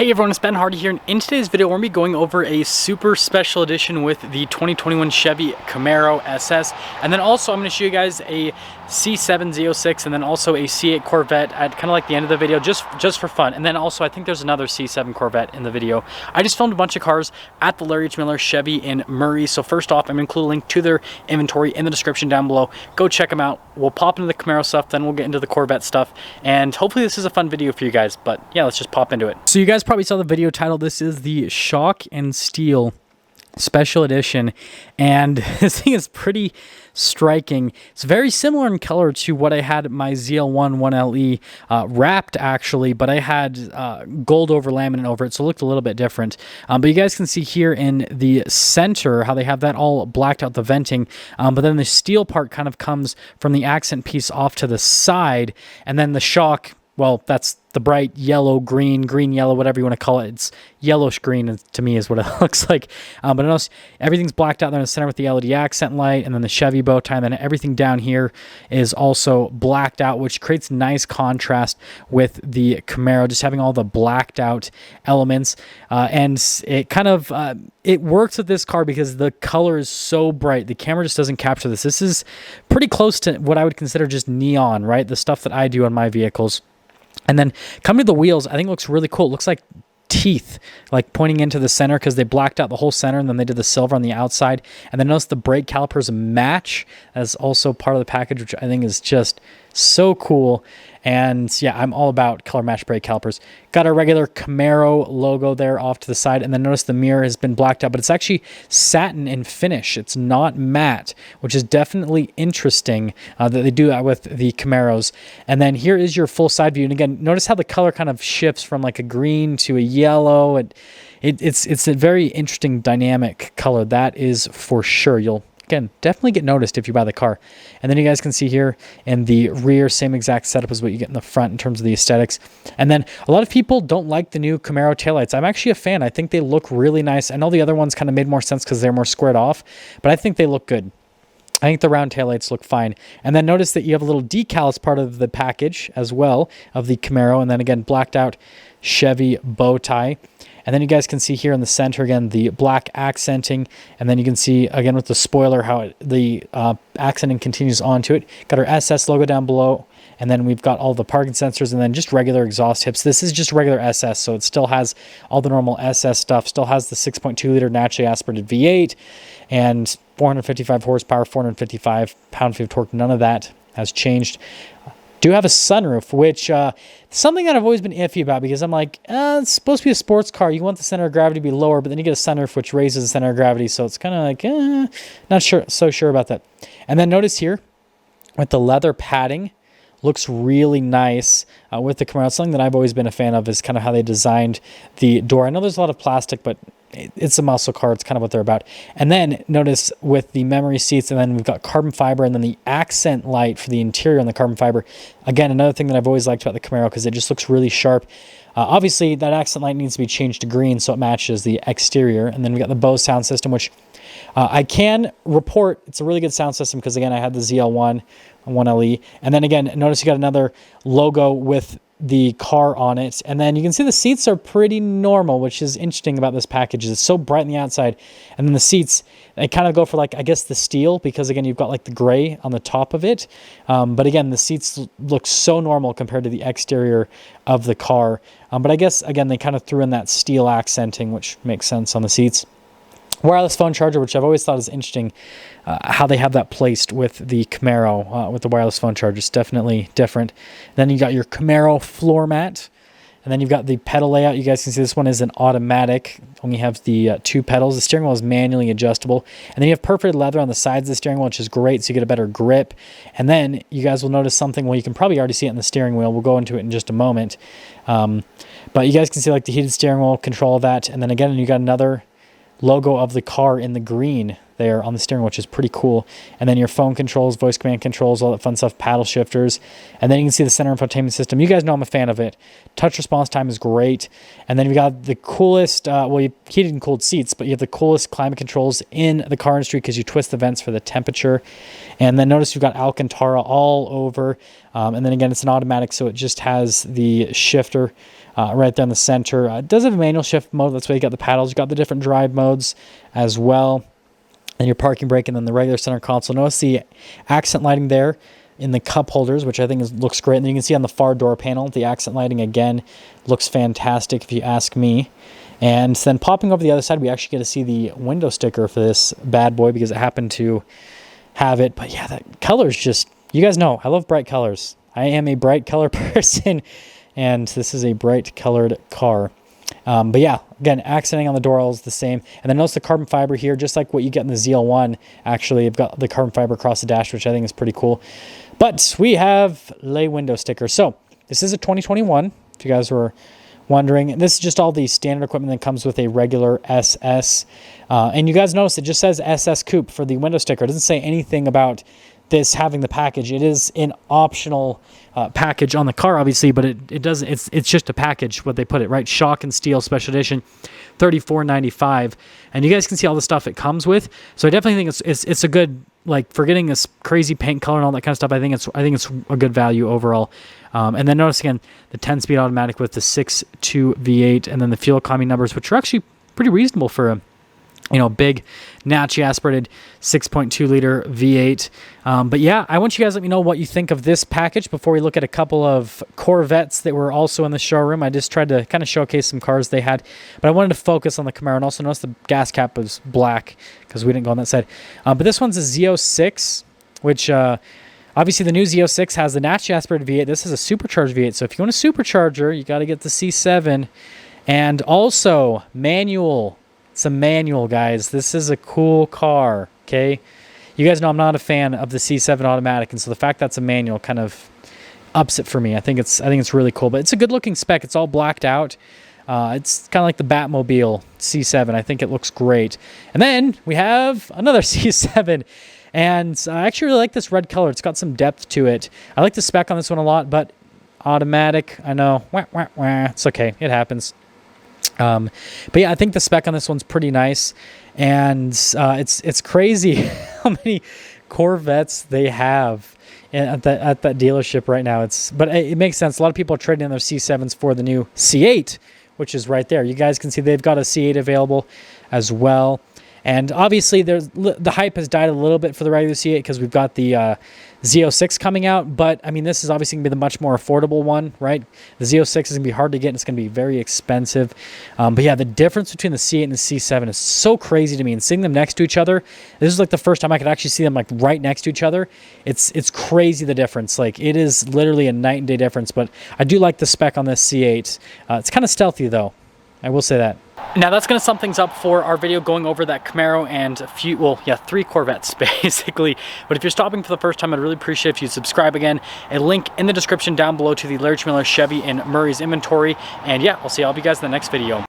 Hey everyone, it's Ben Hardy here, and in today's video we're going to be going over a super special edition with the 2021 Chevy Camaro SS, and then also I'm going to show you guys a C7 Z06 and then also a C8 Corvette at kind of like the end of the video, just for fun. And then also I think there's another C7 Corvette in the video. I just filmed a bunch of cars at the Larry H. Miller Chevy in Murray, so first off I'm going to include a link to their inventory in the description down below. Go check them out. We'll pop into the Camaro stuff, then we'll get into the Corvette stuff, and hopefully this is a fun video for you guys. But yeah, let's just pop into it. So you guys probably saw the video title. This is the Shock and Steel Special Edition, and this thing is pretty striking. It's very similar in color to what I had my ZL1 1LE wrapped actually, but I had gold over laminate over it, so it looked a little bit different. But you guys can see here in the center how they have that all blacked out, the venting, but then the steel part kind of comes from the accent piece off to the side, and then the shock, well, that's the bright yellow, green, yellow, whatever you want to call it. It's yellowish green to me is what it looks like. But notice everything's blacked out there in the center with the LED accent light, and then the Chevy bow tie, and then everything down here is also blacked out, which creates nice contrast with the Camaro, just having all the blacked out elements. And it kind of, it works with this car because the color is so bright. The camera just doesn't capture this. This is pretty close to what I would consider just neon, right? The stuff that I do on my vehicles. And then coming to the wheels, I think it looks really cool. It looks like teeth, like pointing into the center, because they blacked out the whole center and then they did the silver on the outside. And then notice the brake calipers match as also part of the package, which I think is just so cool. And yeah, I'm all about color match brake calipers. Got our regular Camaro logo there off to the side, and then notice the mirror has been blacked out, but it's actually satin in finish. It's not matte, which is definitely interesting that they do that with the Camaros. And then here is your full side view, and again, notice how the color kind of shifts from like a green to a yellow. It's a very interesting dynamic color, that is for sure. You'll again definitely get noticed if you buy the car. And then you guys can see here in the rear, same exact setup as what you get in the front in terms of the aesthetics. And then a lot of people don't like the new Camaro taillights. I'm actually a fan. I think they look really nice. I know the other ones kind of made more sense because they're more squared off, but I think they look good. I think the round taillights look fine. And then notice that you have a little decal as part of the package as well of the Camaro, and then again blacked out Chevy bow tie. And then you guys can see here in the center, again, the black accenting. And then you can see, again, with the spoiler, how the accenting continues onto it. Got our SS logo down below. And then we've got all the parking sensors and then just regular exhaust tips. This is just regular SS, so it still has all the normal SS stuff. Still has the 6.2-liter naturally aspirated V8 and 455 horsepower, 455 pound-feet of torque. None of that has changed. Do have a sunroof, which something that I've always been iffy about, because I'm like, it's supposed to be a sports car. You want the center of gravity to be lower, but then you get a sunroof which raises the center of gravity, so it's kind of like, not so sure about that. And then notice here with the leather padding, looks really nice with the Camaro. Something that I've always been a fan of is kind of how they designed the door. I know there's a lot of plastic, but it's a muscle car. It's kind of what they're about. And then notice with the memory seats, and then we've got carbon fiber, and then the accent light for the interior on the carbon fiber. Again, another thing that I've always liked about the Camaro, because it just looks really sharp. Obviously, that accent light needs to be changed to green so it matches the exterior. And then we got the Bose sound system, which I can report it's a really good sound system, because again, I had the ZL1 1LE. And then again, notice you got another logo with the car on it, and then you can see the seats are pretty normal, which is interesting about this package. It's so bright on the outside, and then the seats, they kind of go for, like, I guess the steel, because again you've got like the gray on the top of it, but again the seats look so normal compared to the exterior of the car, but I guess again they kind of threw in that steel accenting, which makes sense on the seats. Wireless phone charger, which I've always thought is interesting, how they have that placed with the Camaro, with the wireless phone charger. It's definitely different. Then you got your Camaro floor mat, and then you've got the pedal layout. You guys can see this one is an automatic. Only have the 2 pedals. The steering wheel is manually adjustable, and then you have perforated leather on the sides of the steering wheel, which is great, so you get a better grip. And then you guys will notice something. Well, you can probably already see it in the steering wheel. We'll go into it in just a moment, but you guys can see like the heated steering wheel, control of that, and then again you got another logo of the car in the green. there on the steering, which is pretty cool. And then your phone controls, voice command controls, all that fun stuff, paddle shifters. And then you can see the center infotainment system. You guys know I'm a fan of it. Touch response time is great. And then you got the coolest, well, you heated and cooled seats, but you have the coolest climate controls in the car industry because you twist the vents for the temperature. And then notice you've got Alcantara all over. And then again, it's an automatic, so it just has the shifter right there in the center. It does have a manual shift mode. That's why you got the paddles. You got the different drive modes as well. And your parking brake, and then the regular center console. Notice the accent lighting there in the cup holders, which I think looks great. And then you can see on the far door panel, the accent lighting again looks fantastic if you ask me. And then popping over the other side, we actually get to see the window sticker for this bad boy because it happened to have it. But yeah, that color's just, you guys know, I love bright colors. I am a bright color person, and this is a bright colored car. But yeah, again, accenting on the door is the same. And then notice the carbon fiber here, just like what you get in the ZL1. Actually, you've got the carbon fiber across the dash, which I think is pretty cool. But we have lay window sticker. So this is a 2021, if you guys were wondering. This is just all the standard equipment that comes with a regular SS. And you guys notice it just says SS Coupe for the window sticker. It doesn't say anything about this having the package. It is an optional package on the car, obviously, but it doesn't. It's just a package. What they put it, right? Shock and Steel Special Edition, $34.95, and you guys can see all the stuff it comes with. So I definitely think it's a good, like, for getting this crazy paint color and all that kind of stuff. I think it's a good value overall. And then notice again the 10-speed automatic with the 6.2 V8, and then the fuel economy numbers, which are actually pretty reasonable for a big naturally aspirated 6.2 liter V8. But yeah, I want you guys to let me know what you think of this package before we look at a couple of Corvettes that were also in the showroom. I just tried to kind of showcase some cars they had, but I wanted to focus on the Camaro. And also notice the gas cap was black because we didn't go on that side. But this one's a Z06, which obviously the new Z06 has the naturally aspirated V8. This is a supercharged V8. So if you want a supercharger, you got to get the C7, and also manual. It's a manual, guys. This is a cool car, okay? You guys know I'm not a fan of the C7 automatic, and so the fact that's a manual kind of ups it for me. I think it's really cool, but it's a good-looking spec. It's all blacked out. It's kind of like the Batmobile C7. I think it looks great. And then we have another C7, and I actually really like this red color. It's got some depth to it. I like the spec on this one a lot, but automatic, I know. Wah, wah, wah. It's okay. It happens. But yeah, I think the spec on this one's pretty nice, and it's crazy how many Corvettes they have at that dealership right now. But it makes sense. A lot of people are trading in their C7s for the new C8, which is right there. You guys can see they've got a C8 available as well. And obviously, the hype has died a little bit for the regular C8 because we've got the Z06 coming out. But, I mean, this is obviously going to be the much more affordable one, right? The Z06 is going to be hard to get, and it's going to be very expensive. But, yeah, the difference between the C8 and the C7 is so crazy to me. And seeing them next to each other, this is like the first time I could actually see them, like, right next to each other. It's crazy, the difference. Like, it is literally a night and day difference. But I do like the spec on this C8. It's kind of stealthy, though. I will say that. Now that's going to sum things up for our video going over that Camaro and a few, well, yeah, 3 Corvettes basically. But if you're stopping for the first time, I'd really appreciate if you subscribe again. A link in the description down below to the Larry Miller Chevy in Murray's inventory. And yeah, I'll see all of you guys in the next video.